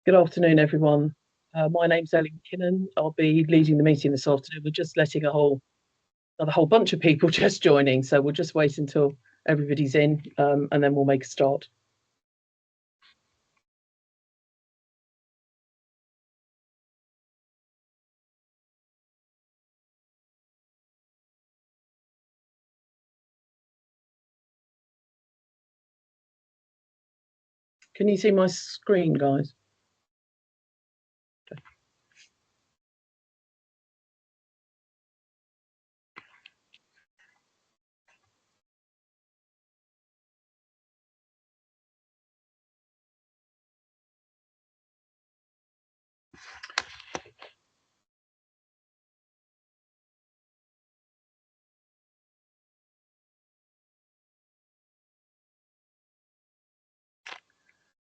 Good afternoon, everyone. My name's Ellie McKinnon. I'll be leading the meeting this afternoon. We're just letting another whole bunch of people just joining, so we'll just wait until everybody's in, and then we'll make a start. Can you see my screen, guys?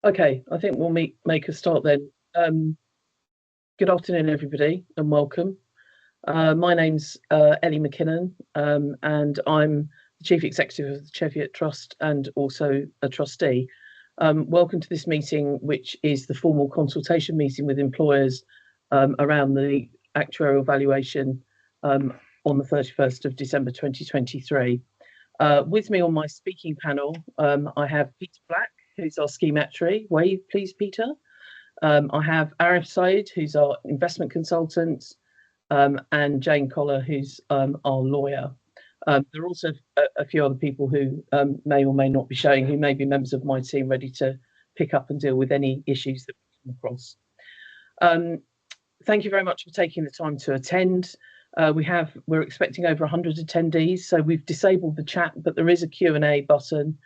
Okay, I think we'll make a start then. Good afternoon, everybody, and welcome. My name's Ellie McKinnon, and I'm the Chief Executive of the Cheviot Trust and also a trustee. Welcome to this meeting, which is the formal consultation meeting with employers around the actuarial valuation on the 31st of December 2023. With me on my speaking panel, I have Peter Black, who's our scheme actuary. Wave, please, Peter. I have Arif Said, who's our investment consultant, and Jane Collar, who's our lawyer. There are also a few other people who may or may not be showing, who may be members of my team ready to pick up and deal with any issues that we come across. Thank you very much for taking the time to attend. We're expecting over 100 attendees, so we've disabled the chat, but there is a Q&A button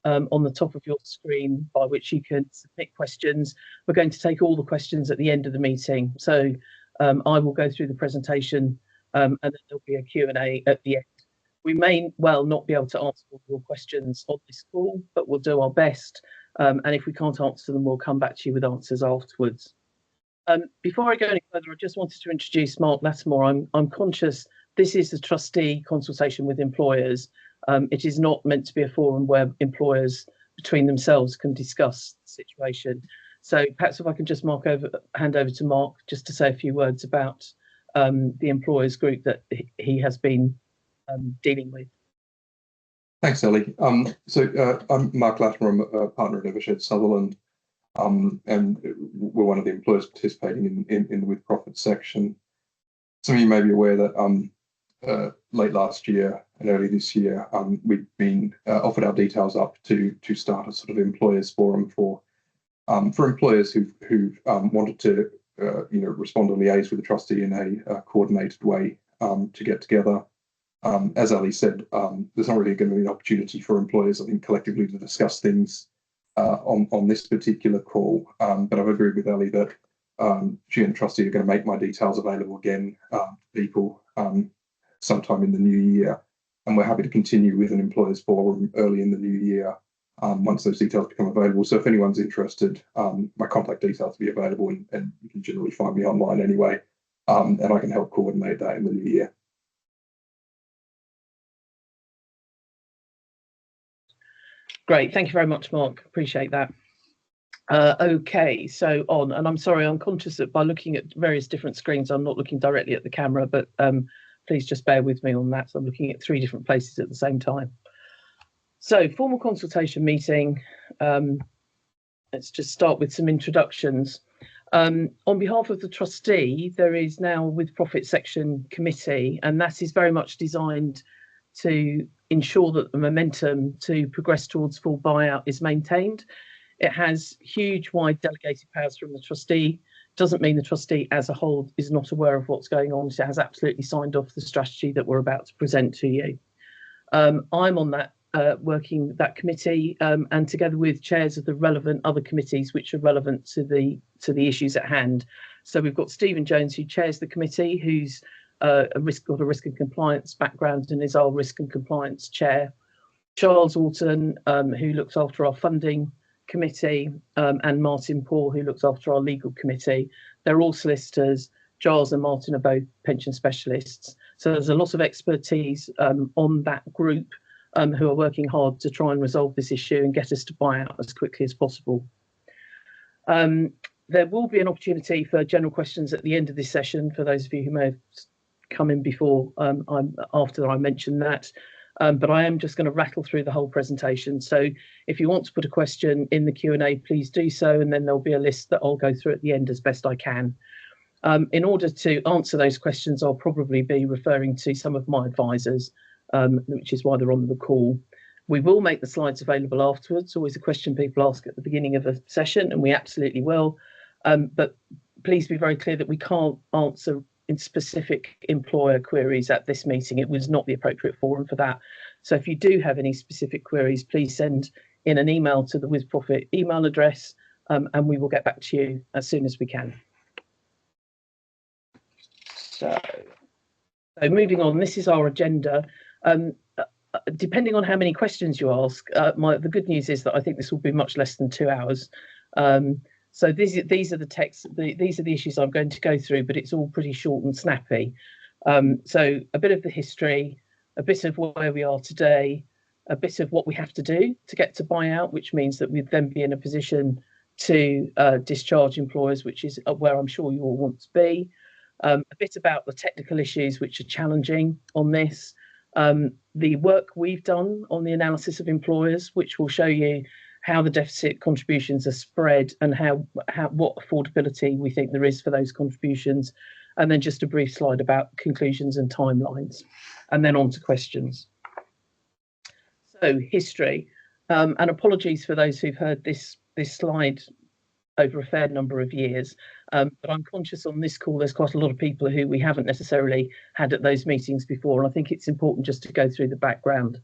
on the top of your screen by which you can submit questions. We're going to take all the questions at the end of the meeting. So I will go through the presentation and then there'll be a Q&A at the end. We may well not be able to answer all your questions on this call, but we'll do our best. And if we can't answer them, we'll come back to you with answers afterwards. Before I go any further, I just wanted to introduce Mark Lattimore. I'm conscious this is the trustee consultation with employers. It is not meant to be a forum where employers between themselves can discuss the situation. So perhaps if I can just hand over to Mark just to say a few words about the employers group that he has been dealing with. Thanks, Ellie. I'm Mark Lattimore. I'm a partner at Evershed Sutherland, and we're one of the employers participating in the with profit section. Some of you may be aware that late last year and early this year, we've been offered our details up to start a sort of employers forum for employers who've wanted to respond and liaise with the trustee in a coordinated way to get together. As Ali said, there's not really going to be an opportunity for employers, I think, collectively to discuss things on this particular call. But I've agreed with Ali that she and the trustee are going to make my details available again to people sometime in the new year. And we're happy to continue with an employers forum early in the new year once those details become available. So if anyone's interested, my contact details will be available, and you can generally find me online anyway, and I can help coordinate that in the new year. Great, thank you very much, Mark. Appreciate that. Okay, so and I'm sorry, I'm conscious that by looking at various different screens, I'm not looking directly at the camera, but please just bear with me on that. So I'm looking at 3 different places at the same time. So formal consultation meeting. Let's just start with some introductions. On behalf of the trustee, there is now with profit section committee, and that is very much designed to ensure that the momentum to progress towards full buyout is maintained. It has huge, wide delegated powers from the trustee. Doesn't mean the trustee as a whole is not aware of what's going on. It has absolutely signed off the strategy that we're about to present to you. I'm on that working that committee, and together with chairs of the relevant other committees which are relevant to the issues at hand. So we've got Stephen Jones, who chairs the committee, who's got a risk and compliance background and is our risk and compliance chair. Charles Alton, who looks after our funding committee, and Martin Paul, who looks after our legal committee. They're all solicitors. Giles and Martin are both pension specialists. So there's a lot of expertise on that group who are working hard to try and resolve this issue and get us to buy out as quickly as possible. There will be an opportunity for general questions at the end of this session for those of you who may have come in before after I mentioned that. But I am just going to rattle through the whole presentation. So if you want to put a question in the Q&A, please do so, and then there'll be a list that I'll go through at the end as best I can. In order to answer those questions, I'll probably be referring to some of my advisors, which is why they're on the call. We will make the slides available afterwards. Always a question people ask at the beginning of a session, and we absolutely will. But please be very clear that we can't answer in specific employer queries at this meeting. It was not the appropriate forum for that. So if you do have any specific queries, please send in an email to the With Profit email address, and we will get back to you as soon as we can. So moving on, this is our agenda. Depending on how many questions you ask, the good news is that I think this will be much less than 2 hours. So these are the texts, these are the issues I'm going to go through, but it's all pretty short and snappy. So a bit of the history, a bit of where we are today, a bit of what we have to do to get to buyout, which means that we'd then be in a position to discharge employers, which is where I'm sure you all want to be. A bit about the technical issues which are challenging on this. The work we've done on the analysis of employers, which will show you how the deficit contributions are spread and what affordability we think there is for those contributions, and then just a brief slide about conclusions and timelines, and then on to questions. So history, and apologies for those who've heard this slide over a fair number of years, but I'm conscious on this call there's quite a lot of people who we haven't necessarily had at those meetings before, and I think it's important just to go through the background.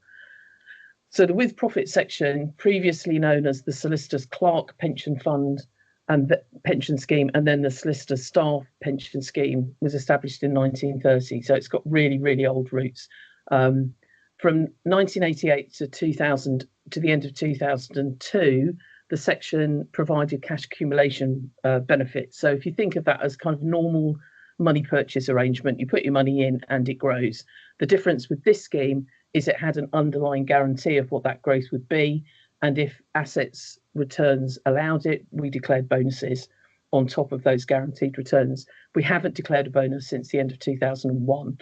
So the With Profit section, previously known as the Solicitor's Clerk Pension Fund and the Pension Scheme, and then the Solicitor's Staff Pension Scheme, was established in 1930. So it's got really, really old roots. From 1988 to 2000, to the end of 2002, the section provided cash accumulation benefits. So if you think of that as kind of normal money purchase arrangement, you put your money in and it grows. The difference with this scheme is it had an underlying guarantee of what that growth would be. And if assets returns allowed it, we declared bonuses on top of those guaranteed returns. We haven't declared a bonus since the end of 2001,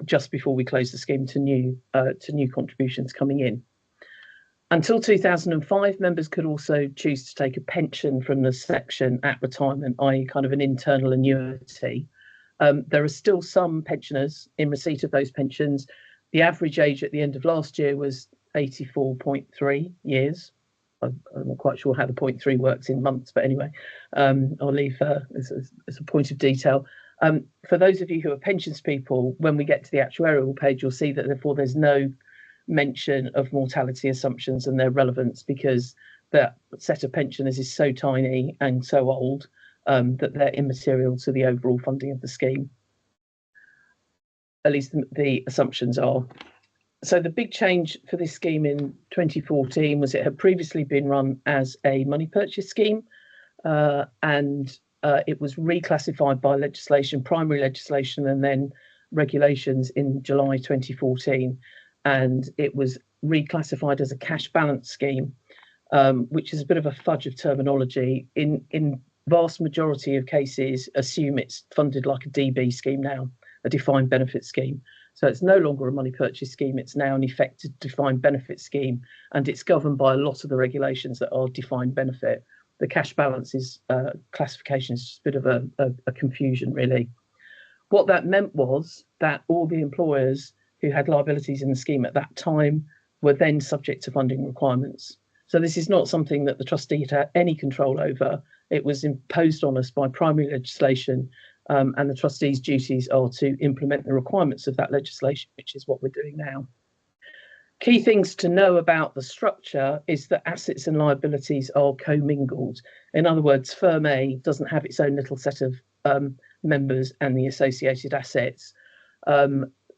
just before we closed the scheme to new contributions coming in. Until 2005, members could also choose to take a pension from the section at retirement, i.e. kind of an internal annuity. There are still some pensioners in receipt of those pensions. The average age at the end of last year was 84.3 years. I'm not quite sure how the 0.3 works in months, but anyway, I'll leave as a point of detail. For those of you who are pensions people, when we get to the actuarial page, you'll see that therefore there's no mention of mortality assumptions and their relevance, because that set of pensioners is so tiny and so old that they're immaterial to the overall funding of the scheme. At least the assumptions are. So the big change for this scheme in 2014 was it had previously been run as a money purchase scheme, and it was reclassified by legislation, primary legislation, and then regulations in July 2014. And it was reclassified as a cash balance scheme, which is a bit of a fudge of terminology. In vast majority of cases, assume it's funded like a DB scheme now, a defined benefit scheme. So it's no longer a money purchase scheme, it's now an effective defined benefit scheme, and it's governed by a lot of the regulations that are defined benefit. The cash balance is classification is just a bit of a confusion, really. What that meant was that all the employers who had liabilities in the scheme at that time were then subject to funding requirements. So this is not something that the trustee had any control over. It was imposed on us by primary legislation, and the trustee's duties are to implement the requirements of that legislation, which is what we're doing now. Key things to know about the structure is that assets and liabilities are commingled. In other words, Firm A doesn't have its own little set of members and the associated assets.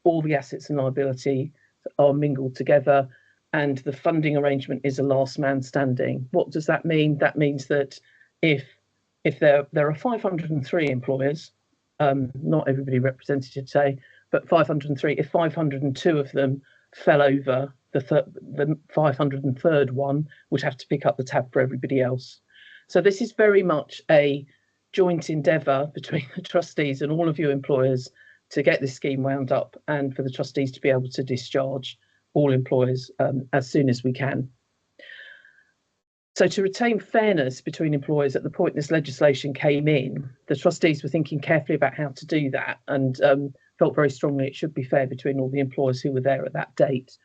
All the assets and liability are mingled together, and the funding arrangement is a last man standing. What does that mean? That means that if there are 503 employers, not everybody represented today, but 503, if 502 of them fell over, the 503rd one would have to pick up the tab for everybody else. So this is very much a joint endeavour between the trustees and all of you employers to get this scheme wound up and for the trustees to be able to discharge all employers as soon as we can. So to retain fairness between employers at the point this legislation came in, the trustees were thinking carefully about how to do that and felt very strongly it should be fair between all the employers who were there at that date.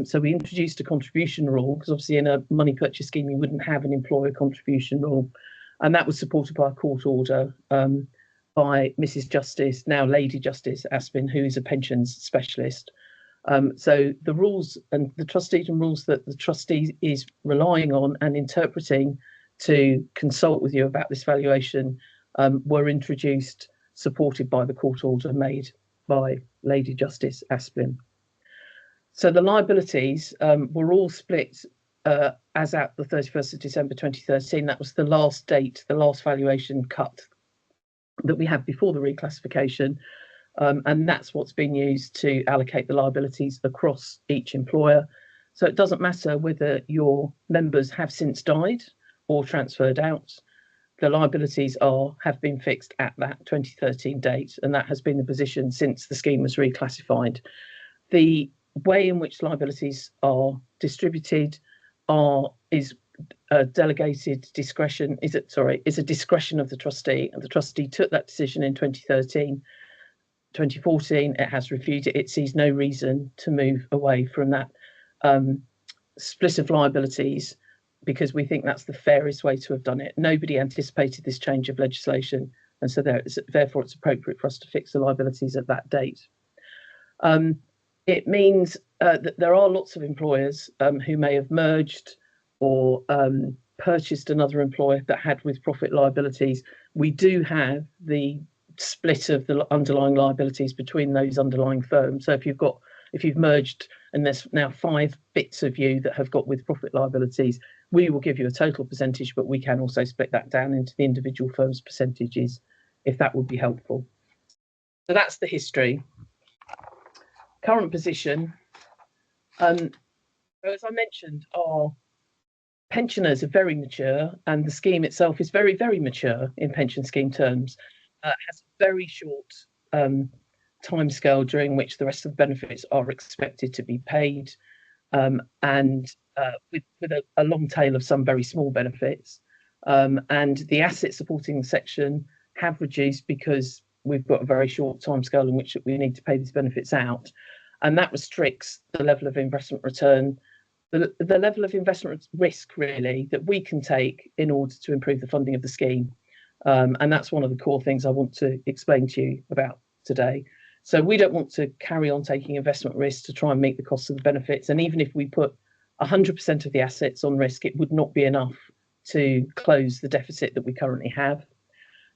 So we introduced a contribution rule, because obviously in a money purchase scheme you wouldn't have an employer contribution rule, and that was supported by a court order by Mrs. Justice, now Lady Justice Aspin, who is a pensions specialist. So the rules and the trustees and rules that the trustee is relying on and interpreting to consult with you about this valuation were introduced, supported by the court order made by Lady Justice Aspin. So the liabilities were all split as at the 31st of December 2013. That was the last date, the last valuation cut that we had before the reclassification. And that's what's been used to allocate the liabilities across each employer. So it doesn't matter whether your members have since died or transferred out. The liabilities have been fixed at that 2013 date, and that has been the position since the scheme was reclassified. The way in which liabilities are distributed is a delegated discretion. Is a discretion of the trustee, and the trustee took that decision in 2013. 2014, it has reviewed it. It sees no reason to move away from that split of liabilities, because we think that's the fairest way to have done it. Nobody anticipated this change of legislation, and so therefore it's appropriate for us to fix the liabilities at that date. It means that there are lots of employers who may have merged or purchased another employer that had with profit liabilities. We do have the split of the underlying liabilities between those underlying firms. So if you've merged and there's now 5 bits of you that have got with profit liabilities, we will give you a total percentage, but we can also split that down into the individual firms' percentages if that would be helpful. So that's the history. Current position. So as I mentioned, our pensioners are very mature, and the scheme itself is very, very mature in pension scheme terms. Has a very short timescale during which the rest of the benefits are expected to be paid, and with a long tail of some very small benefits. And the assets supporting the section have reduced because we've got a very short timescale in which we need to pay these benefits out. And that restricts the level of investment return, the level of investment risk, really, that we can take in order to improve the funding of the scheme. And that's one of the core things I want to explain to you about today. So we don't want to carry on taking investment risk to try and meet the costs of the benefits. And even if we put 100% of the assets on risk, it would not be enough to close the deficit that we currently have.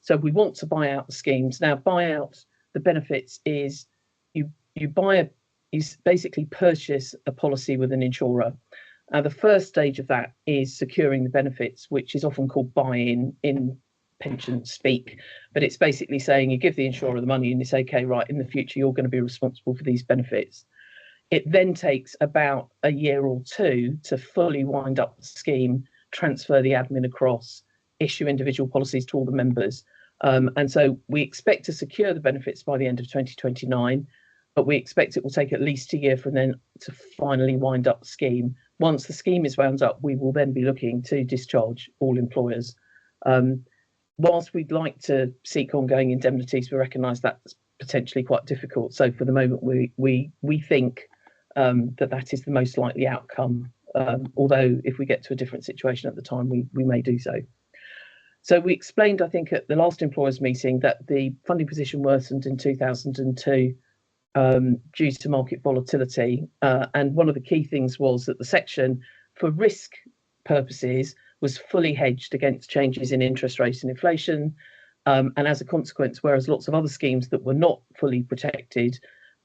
So we want to buy out the schemes. Now, buy out the benefits is you basically purchase a policy with an insurer. The first stage of that is securing the benefits, which is often called buy-in in pension speak, but it's basically saying you give the insurer the money and you say, okay, right, in the future you're going to be responsible for these benefits. It then takes about a year or two to fully wind up the scheme, transfer the admin across, issue individual policies to all the members. And so we expect to secure the benefits by the end of 2029, but we expect it will take at least a year from then to finally wind up the scheme. Once the scheme is wound up, we will then be looking to discharge all employers. Whilst we'd like to seek ongoing indemnities, we recognise that's potentially quite difficult. So for the moment, we think that is the most likely outcome. Although if we get to a different situation at the time, we may do so. So we explained, I think, at the last employers meeting that the funding position worsened in 2002 due to market volatility. And one of the key things was that the section, for risk purposes, was fully hedged against changes in interest rates and inflation. And as a consequence, whereas lots of other schemes that were not fully protected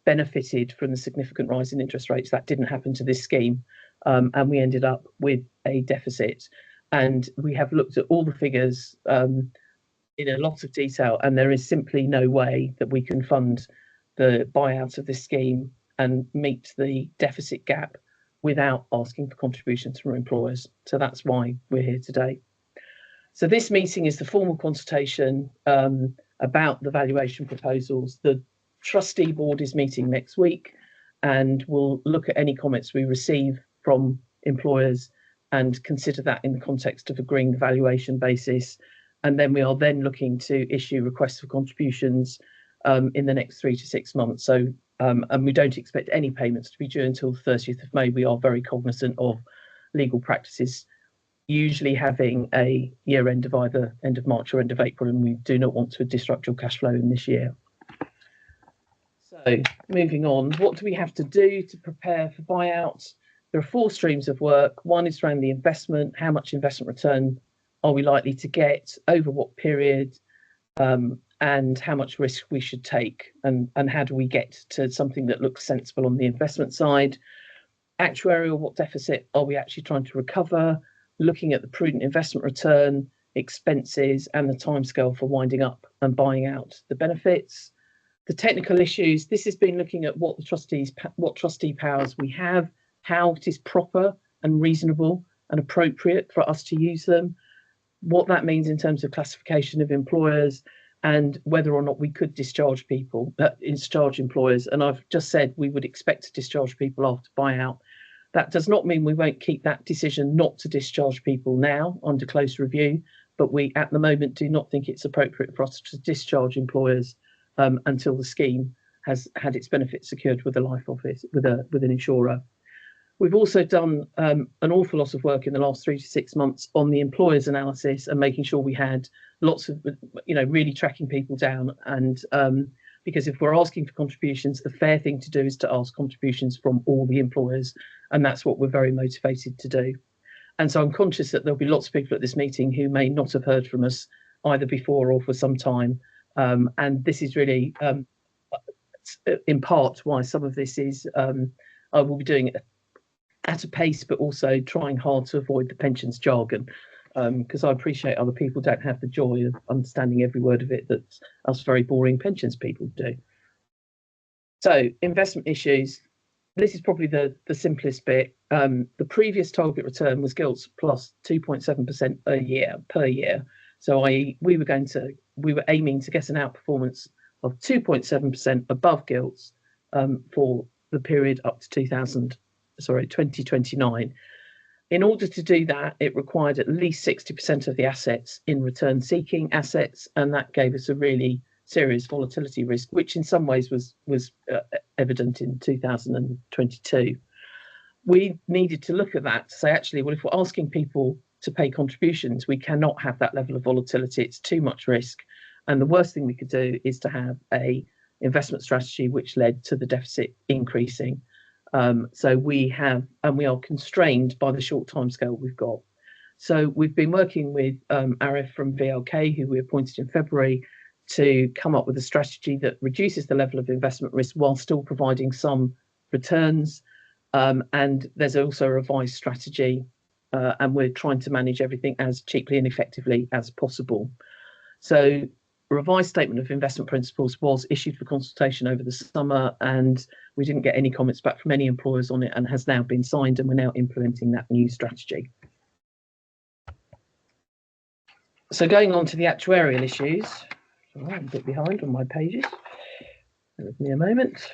benefited from the significant rise in interest rates, that didn't happen to this scheme. And we ended up with a deficit. And we have looked at all the figures in a lot of detail, and there is simply no way that we can fund the buyout of this scheme and meet the deficit gap without asking for contributions from employers. So that's why we're here today. So this meeting is the formal consultation about the valuation proposals. The trustee board is meeting next week, and we'll look at any comments we receive from employers and consider that in the context of agreeing the valuation basis. And then we are then looking to issue requests for contributions in the next 3 to 6 months. So, and we don't expect any payments to be due until the 30th of May. We are very cognizant of legal practices usually having a year end of either end of March or end of April, and we do not want to disrupt your cash flow in this year. So moving on, what do we have to do to prepare for buyouts? There are 4 streams of work. One is around the investment. How much investment return are we likely to get, over what period, and how much risk we should take, and how do we get to something that looks sensible on the investment side? Actuarial, what deficit are we actually trying to recover? Looking at the prudent investment return, expenses, and the timescale for winding up and buying out the benefits. The technical issues, this has been looking at what trustee powers we have, how it is proper and reasonable and appropriate for us to use them, what that means in terms of classification of employers, and whether or not we could discharge employers. And I've just said we would expect to discharge people after buyout. That does not mean we won't keep that decision not to discharge people now under close review, but we at the moment do not think it's appropriate for us to discharge employers until the scheme has had its benefits secured with a life office, with an insurer. We've also done an awful lot of work in the last 3 to 6 months on the employers analysis and making sure we had lots of, really tracking people down. And because if we're asking for contributions, the fair thing to do is to ask contributions from all the employers. And that's what we're very motivated to do. And so I'm conscious that there'll be lots of people at this meeting who may not have heard from us either before or for some time. And this is really, in part, why some of this is, I will be doing it at a pace, but also trying hard to avoid the pensions jargon, because I appreciate other people don't have the joy of understanding every word of it that us very boring pensions people do. So investment issues, this is probably the simplest bit. The previous target return was gilts plus 2.7% per year. So we were aiming to get an outperformance of 2.7% above gilts for the period up to 2029. In order to do that, it required at least 60% of the assets in return-seeking assets, and that gave us a really serious volatility risk, which in some ways was evident in 2022. We needed to look at that to say, actually, well, if we're asking people to pay contributions, we cannot have that level of volatility. It's too much risk. And the worst thing we could do is to have a investment strategy which led to the deficit increasing. So we are constrained by the short timescale we've got. So we've been working with Arif from VLK, who we appointed in February, to come up with a strategy that reduces the level of investment risk while still providing some returns. And there's also a revised strategy, and we're trying to manage everything as cheaply and effectively as possible. So a revised statement of investment principles was issued for consultation over the summer, and we didn't get any comments back from any employers on it, and has now been signed, and we're now implementing that new strategy. So going on to the actuarial issues, I'm a bit behind on my pages. Give me a moment.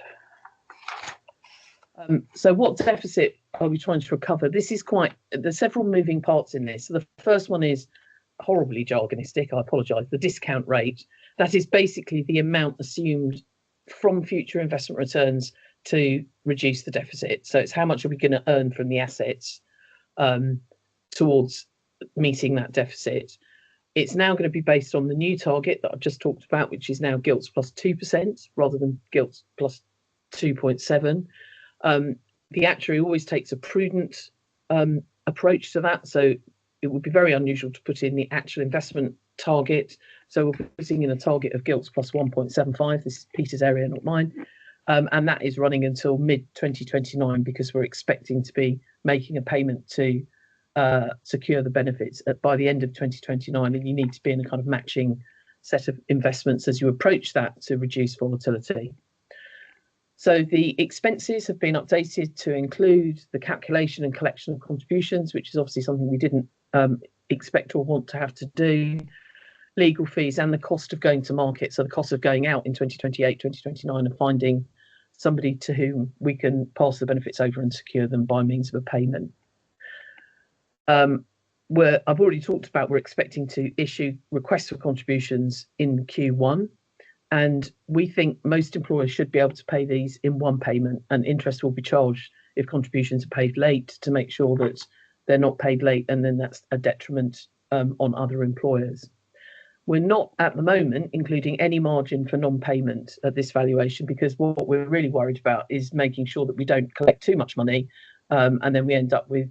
So what deficit are we trying to recover? There's several moving parts in this. So the first one is horribly jargonistic, I apologise, the discount rate. That is basically the amount assumed from future investment returns to reduce the deficit. So it's how much are we going to earn from the assets towards meeting that deficit. It's now going to be based on the new target that I've just talked about, which is now gilts plus 2% rather than gilts plus 2.7. The actuary always takes a prudent approach to that. So it would be very unusual to put in the actual investment target. So we're putting in a target of gilts plus 1.75. This is Peter's area, not mine. And that is running until mid-2029 because we're expecting to be making a payment to secure the benefits by the end of 2029. And you need to be in a kind of matching set of investments as you approach that to reduce volatility. So the expenses have been updated to include the calculation and collection of contributions, which is obviously something we didn't expect or want to have to do, legal fees, and the cost of going to market. So the cost of going out in 2028, 2029 and finding somebody to whom we can pass the benefits over and secure them by means of a payment. I've already talked about, we're expecting to issue requests for contributions in Q1, and we think most employers should be able to pay these in one payment, and interest will be charged if contributions are paid late, to make sure that they're not paid late and then that's a detriment on other employers. We're not at the moment including any margin for non-payment at this valuation, because what we're really worried about is making sure that we don't collect too much money and then we end up with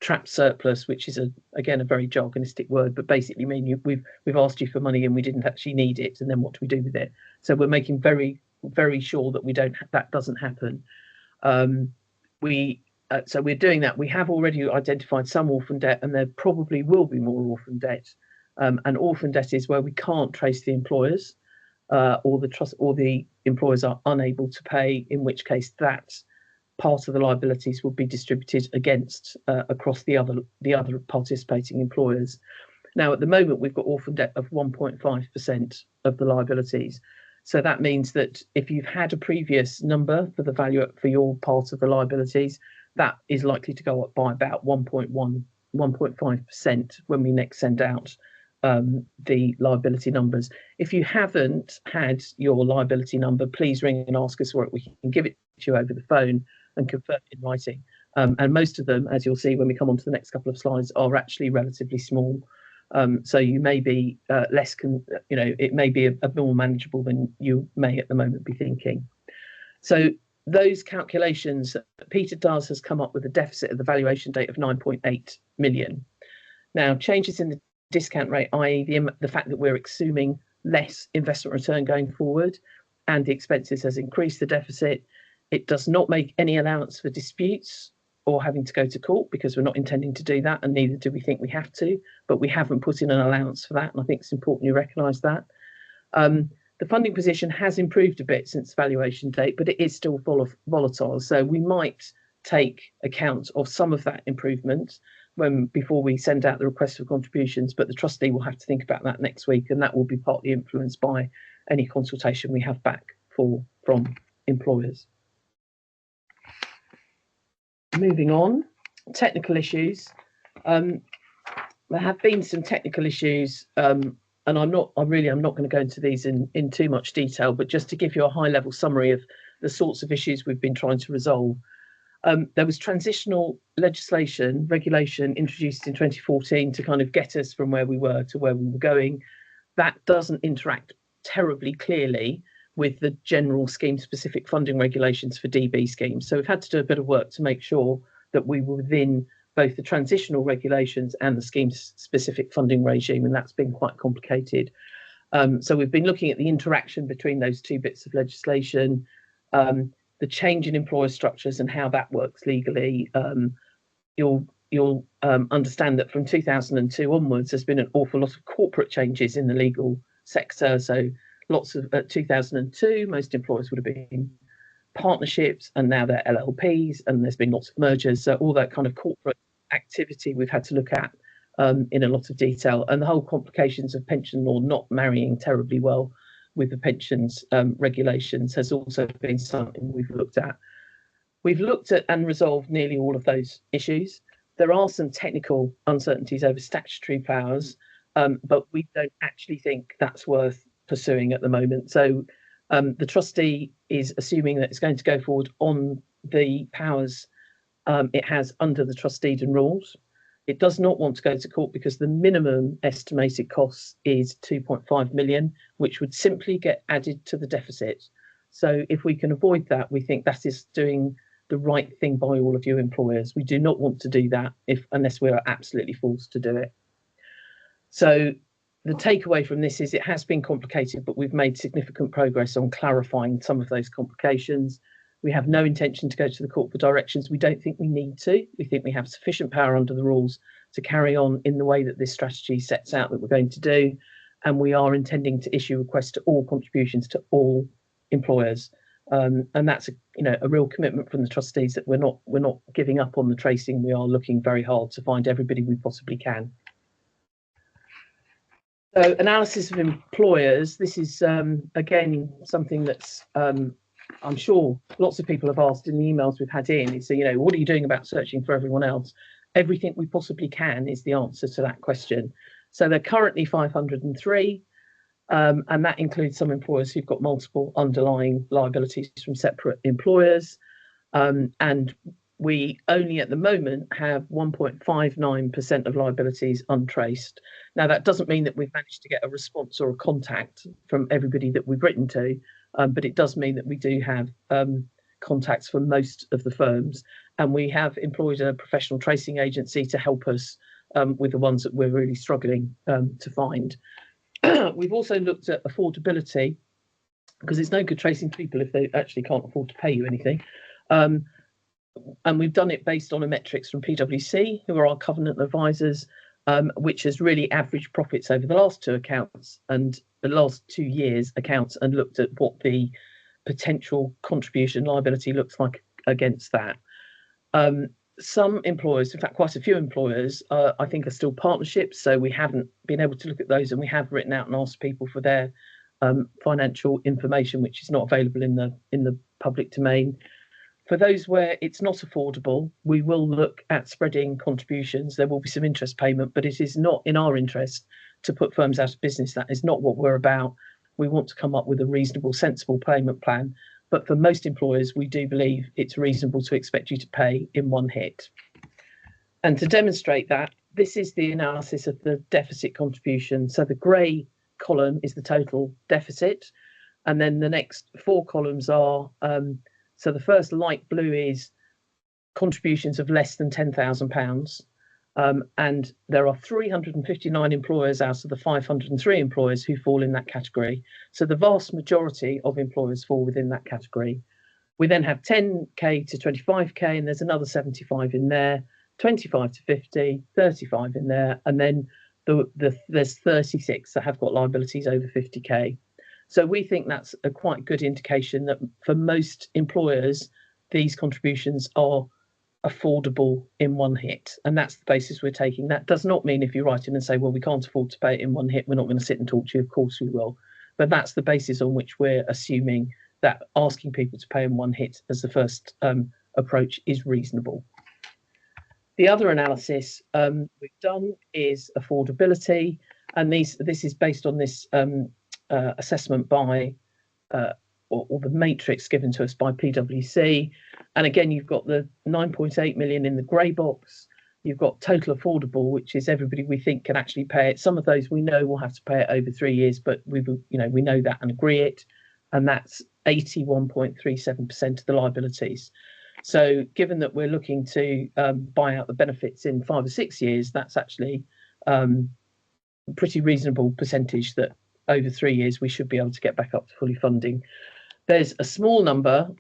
trapped surplus, which is again a very jargonistic word, but basically meaning we've asked you for money and we didn't actually need it, and then what do we do with it? So we're making very, very sure that that doesn't happen. So we're doing that. We have already identified some orphan debt, and there probably will be more orphan debt. And orphan debt is where we can't trace the employers, or the trust, or the employers are unable to pay, in which case that part of the liabilities will be distributed against across the other participating employers. Now, at the moment, we've got orphan debt of 1.5% of the liabilities. So that means that if you've had a previous number for the value for your part of the liabilities, that is likely to go up by about 1.5% when we next send out the liability numbers. If you haven't had your liability number, please ring and ask us for it. We can give it to you over the phone and confirm in writing. And most of them, as you'll see when we come on to the next couple of slides, are actually relatively small. So you may be it may be a more manageable than you may at the moment be thinking. So those calculations that Peter does has come up with a deficit at the valuation date of 9.8 million. Now, changes in the discount rate, i.e. the fact that we're assuming less investment return going forward, and the expenses has increased the deficit. It does not make any allowance for disputes or having to go to court, because we're not intending to do that, and neither do we think we have to, but we haven't put in an allowance for that, and I think it's important you recognise that. The funding position has improved a bit since valuation date, but it is still volatile, so we might take account of some of that improvement before we send out the request for contributions, but the trustee will have to think about that next week, and that will be partly influenced by any consultation we have back from employers. Moving on, technical issues. There have been some technical issues, and I'm not going to go into these in too much detail, but just to give you a high-level summary of the sorts of issues we've been trying to resolve. There was transitional regulation introduced in 2014 to kind of get us from where we were to where we were going. That doesn't interact terribly clearly with the general scheme-specific funding regulations for DB schemes. So we've had to do a bit of work to make sure that we were within both the transitional regulations and the scheme-specific funding regime, and that's been quite complicated. So we've been looking at the interaction between those two bits of legislation, the change in employer structures and how that works legally. You'll understand that from 2002 onwards, there's been an awful lot of corporate changes in the legal sector. So lots of 2002, most employers would have been partnerships, and now they're LLPs, and there's been lots of mergers. So all that kind of corporate activity we've had to look at in a lot of detail, and the whole complications of pension law not marrying terribly well with the pensions regulations has also been something we've looked at. We've looked at and resolved nearly all of those issues. There are some technical uncertainties over statutory powers, but we don't actually think that's worth pursuing at the moment. So the trustee is assuming that it's going to go forward on the powers it has under the trusteedom rules. It does not want to go to court because the minimum estimated cost is 2.5 million, which would simply get added to the deficit. So if we can avoid that, we think that is doing the right thing by all of you employers. We do not want to do that unless we are absolutely forced to do it. So the takeaway from this is it has been complicated, but we've made significant progress on clarifying some of those complications. We have no intention to go to the court for directions. We don't think we need to. We think we have sufficient power under the rules to carry on in the way that this strategy sets out that we're going to do. And we are intending to issue requests to all contributions to all employers. And that's a real commitment from the trustees that we're not giving up on the tracing. We are looking very hard to find everybody we possibly can. So analysis of employers, this is again something that's I'm sure lots of people have asked in the emails we've had in. So, you know, what are you doing about searching for everyone else? Everything we possibly can is the answer to that question. So they're currently 503, and that includes some employers who've got multiple underlying liabilities from separate employers. And we only at the moment have 1.59% of liabilities untraced. Now, that doesn't mean that we've managed to get a response or a contact from everybody that we've written to, but it does mean that we do have contacts from most of the firms. And we have employed a professional tracing agency to help us with the ones that we're really struggling to find. We've also looked at affordability, because it's no good tracing people if they actually can't afford to pay you anything. And we've done it based on a metrics from PwC, who are our covenant advisors, which has really averaged profits over the last 2 accounts and the last 2 years accounts, and looked at what the potential contribution liability looks like against that. Some employers, in fact, quite a few employers, I think, are still partnerships, so we haven't been able to look at those, and we have written out and asked people for their financial information, which is not available in the public domain. For those where it's not affordable, we will look at spreading contributions. There will be some interest payment, but it is not in our interest to put firms out of business. That is not what we're about. We want to come up with a reasonable, sensible payment plan. But for most employers, we do believe it's reasonable to expect you to pay in one hit. And to demonstrate that, this is the analysis of the deficit contribution. So the grey column is the total deficit. And then the next 4 columns are so the first light blue is contributions of less than £10,000. And there are 359 employers out of the 503 employers who fall in that category. So the vast majority of employers fall within that category. We then have 10k to 25k, and there's another 75 in there, 25 to 50, 35 in there, and then there's 36 that have got liabilities over 50k. So we think that's a quite good indication that for most employers, these contributions are affordable in one hit. And that's the basis we're taking. That does not mean if you write in and say, well, we can't afford to pay it in one hit, we're not going to sit and talk to you. Of course we will. But that's the basis on which we're assuming that asking people to pay in one hit as the first approach is reasonable. The other analysis we've done is affordability. And this is based on this assessment by or the matrix given to us by PwC. And again, you've got the 9.8 million in the grey box. You've got total affordable, which is everybody we think can actually pay it. Some of those we know will have to pay it over 3 years, but we know that and agree it. And that's 81.37% of the liabilities. So given that we're looking to buy out the benefits in 5 or 6 years, that's actually a pretty reasonable percentage that over 3 years we should be able to get back up to fully funding. There's a small number,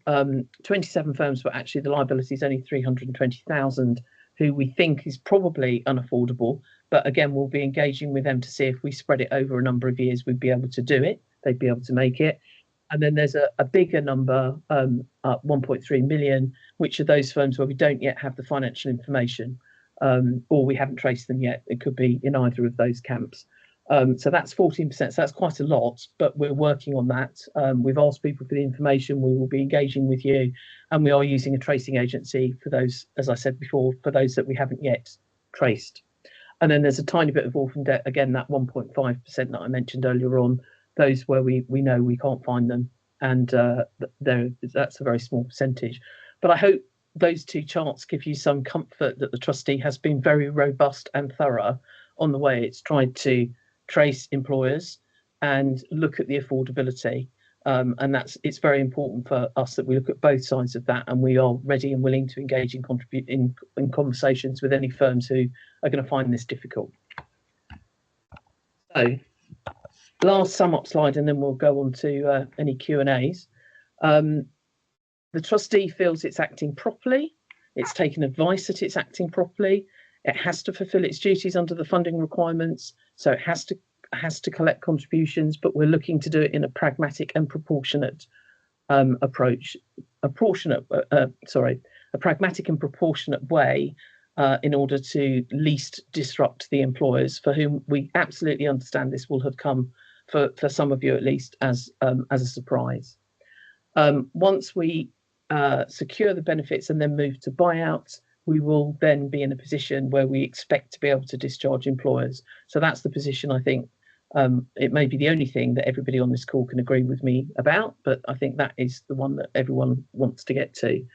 27 firms, but actually the liability is only 320,000, who we think is probably unaffordable. But again, we'll be engaging with them to see if we spread it over a number of years, we'd be able to do it. They'd be able to make it. And then there's a bigger number, 1.3 million, which are those firms where we don't yet have the financial information, or we haven't traced them yet. It could be in either of those camps. So that's 14%. So that's quite a lot, but we're working on that. We've asked people for the information. We will be engaging with you, and we are using a tracing agency for those, as I said before, for those that we haven't yet traced. And then there's a tiny bit of orphan debt, again, that 1.5% that I mentioned earlier on, those where we know we can't find them, and that's a very small percentage. But I hope those 2 charts give you some comfort that the trustee has been very robust and thorough on the way it's tried to trace employers and look at the affordability, and it's very important for us that we look at both sides of that, and we are ready and willing to engage and contribute in conversations with any firms who are going to find this difficult. So last sum up slide, and then we'll go on to any Q&As. The trustee feels it's acting properly, it's taken advice that it's acting properly, it has to fulfil its duties under the funding requirements, so it has to collect contributions, but we're looking to do it in a pragmatic and proportionate approach, a pragmatic and proportionate way, in order to least disrupt the employers, for whom we absolutely understand this will have come, for some of you at least, as a surprise. Once we secure the benefits and then move to buyouts, we will then be in a position where we expect to be able to discharge employers. So that's the position, I think. It may be the only thing that everybody on this call can agree with me about, but I think that is the one that everyone wants to get to.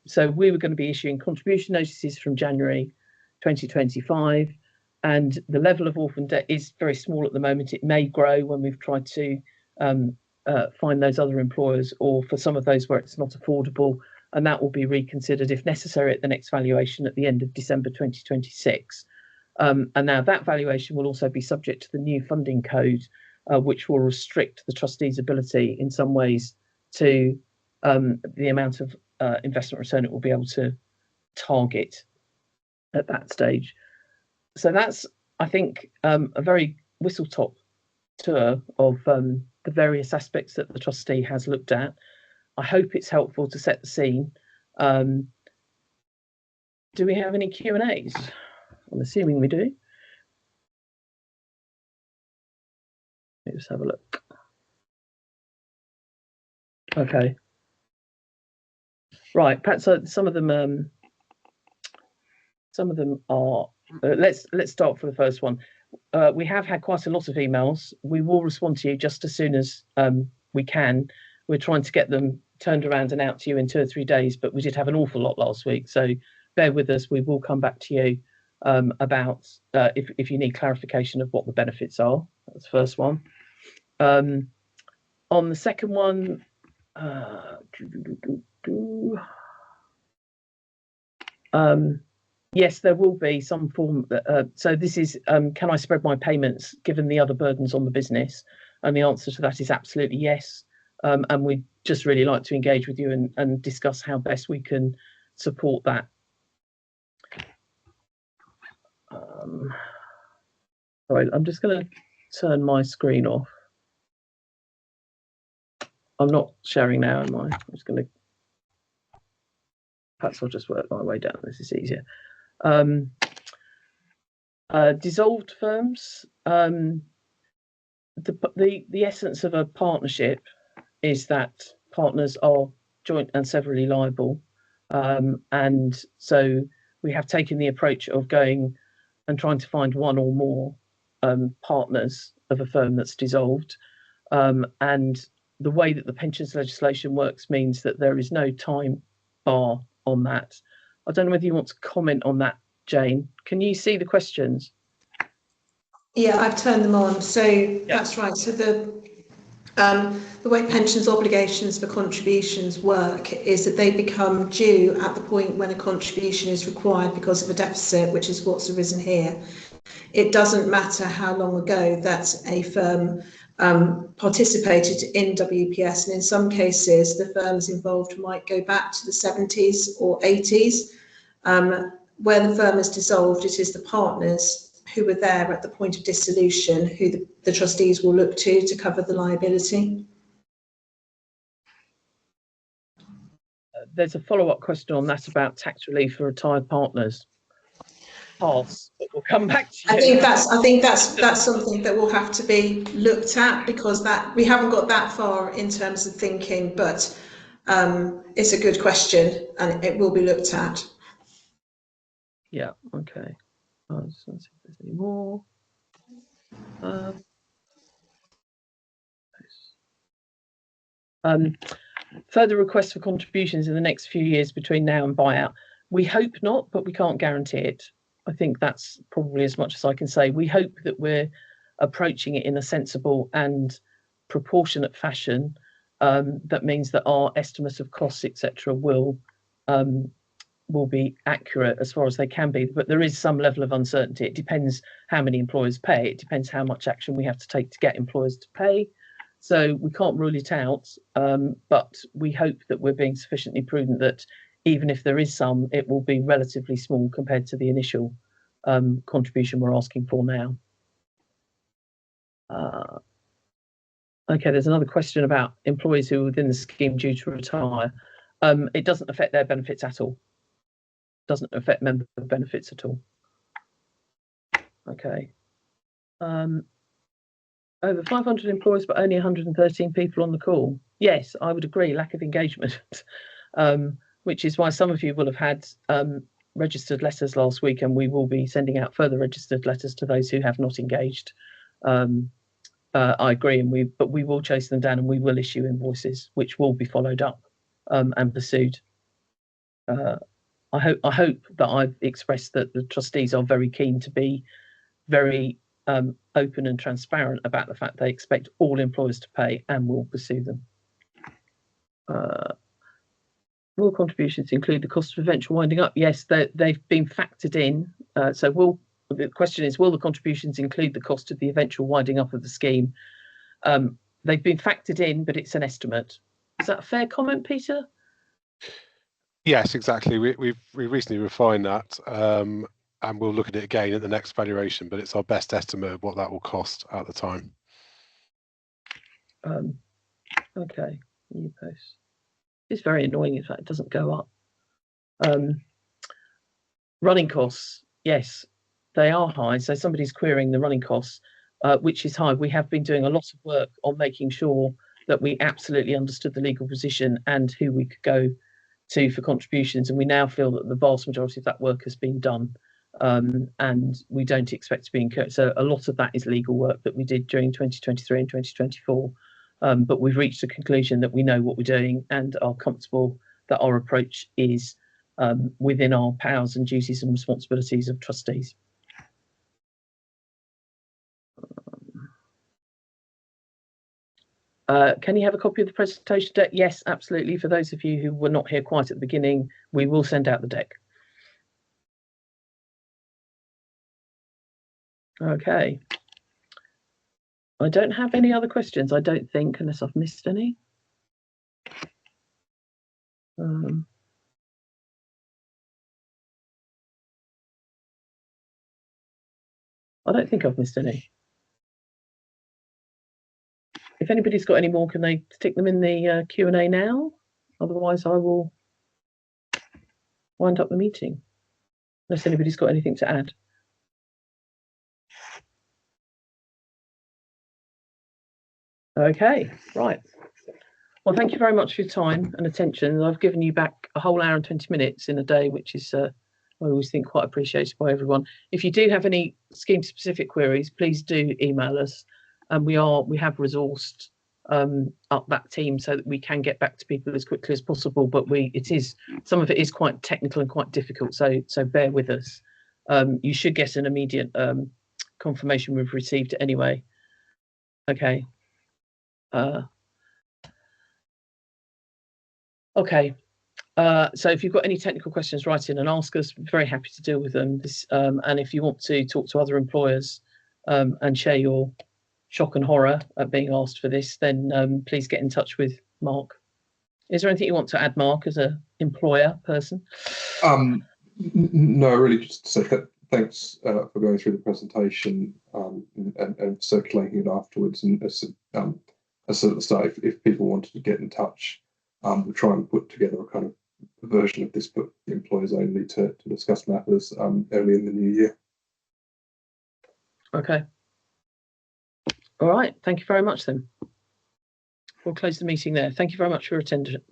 So we were going to be issuing contribution notices from January 2025, and the level of orphan debt is very small at the moment. It may grow when we've tried to find those other employers, or for some of those where it's not affordable, and that will be reconsidered if necessary at the next valuation at the end of December 2026. And now that valuation will also be subject to the new funding code, which will restrict the trustee's ability in some ways to the amount of investment return it will be able to target at that stage. So that's, I think, a very whistle-top tour of the various aspects that the trustee has looked at. I hope it's helpful to set the scene. Do we have any Q&As? I'm assuming we do. Let's just have a look. Okay. Right, perhaps some of them are. Let's start for the first one. We have had quite a lot of emails. We will respond to you just as soon as we can. We're trying to get them turned around and out to you in 2 or 3 days, but we did have an awful lot last week, so bear with us. We will come back to you about if you need clarification of what the benefits are. That's the first one. On the second one, yes, there will be some form. So this is, can I spread my payments given the other burdens on the business? And the answer to that is absolutely yes. And we'd just really like to engage with you and discuss how best we can support that. All right, I'm just going to turn my screen off. I'm not sharing now, am I? I'm just going to, perhaps I'll just work my way down. This is easier. Dissolved firms. The essence of a partnership is that partners are joint and severally liable, and so we have taken the approach of going and trying to find one or more partners of a firm that's dissolved, and the way that the pensions legislation works means that there is no time bar on that. I don't know whether you want to comment on that, Jane. Can you see the questions? Yeah, I've turned them on. So yeah. That's right. So the way pensions obligations for contributions work is that they become due at the point when a contribution is required because of a deficit, which is what's arisen here. It doesn't matter how long ago that a firm participated in WPS, and in some cases the firms involved might go back to the 70s or 80s. Where the firm is dissolved, it is the partners who were there at the point of dissolution who the trustees will look to cover the liability. There's a follow-up question on that about tax relief for retired partners. Pass, but we'll come back to you. I think that's something that will have to be looked at, because that we haven't got that far in terms of thinking, but it's a good question and it will be looked at. Yeah, okay. Let's see if there's any more. Further requests for contributions in the next few years between now and buyout. We hope not, but we can't guarantee it. I think that's probably as much as I can say. We hope that we're approaching it in a sensible and proportionate fashion. That means that our estimates of costs, etc., will be accurate as far as they can be. But there is some level of uncertainty. It depends how many employers pay. It depends how much action we have to take to get employers to pay. So we can't rule it out, but we hope that we're being sufficiently prudent that even if there is some, it will be relatively small compared to the initial contribution we're asking for now. Okay, there's another question about employees who are within the scheme due to retire. It doesn't affect their benefits at all. doesn't affect member benefits at all. Okay. Over 500 employers, but only 113 people on the call. Yes, I would agree, lack of engagement, which is why some of you will have had registered letters last week, and we will be sending out further registered letters to those who have not engaged. I agree, but we will chase them down, and we will issue invoices, which will be followed up and pursued. I hope that I've expressed that the trustees are very keen to be very open and transparent about the fact they expect all employers to pay and will pursue them. Will contributions include the cost of eventual winding up? Yes, they've been factored in. The question is, will the contributions include the cost of the eventual winding up of the scheme? They've been factored in, but it's an estimate. Is that a fair comment, Peter? Yes, exactly. We recently refined that, and we'll look at it again at the next valuation, but it's our best estimate of what that will cost at the time. Okay, new post. It's very annoying if that doesn't go up. Running costs, yes, they are high. So somebody's querying the running costs, which is high. We have been doing a lot of work on making sure that we absolutely understood the legal position and who we could go to for contributions, and we now feel that the vast majority of that work has been done, and we don't expect to be incurred. So a lot of that is legal work that we did during 2023 and 2024, but we've reached a conclusion that we know what we're doing and are comfortable that our approach is within our powers and duties and responsibilities of trustees. Can you have a copy of the presentation deck? Yes, absolutely. For those of you who were not here quite at the beginning, we will send out the deck. Okay. I don't have any other questions, I don't think, unless I've missed any. I don't think I've missed any. If anybody's got any more, can they stick them in the Q&A now? Otherwise, I will wind up the meeting, unless anybody's got anything to add. Okay, right. Well, thank you very much for your time and attention. I've given you back a whole hour and 20 minutes in a day, which is, I always think, quite appreciated by everyone. If you do have any scheme-specific queries, please do email us. And we have resourced up that team so that we can get back to people as quickly as possible. But some of it is quite technical and quite difficult, so bear with us. You should get an immediate confirmation we've received it anyway. Okay. Okay. So if you've got any technical questions, write in and ask us. We're very happy to deal with them. And if you want to talk to other employers and share your shock and horror at being asked for this, then please get in touch with Mark. Is there anything you want to add, Mark, as an employer person? No, really just to say thanks for going through the presentation and circulating it afterwards. And as I said at the start, if people wanted to get in touch, we'll try and put together a kind of version of this, but the employers only to discuss matters early in the new year. Okay. All right. Thank you very much then. We'll close the meeting there. Thank you very much for your attention.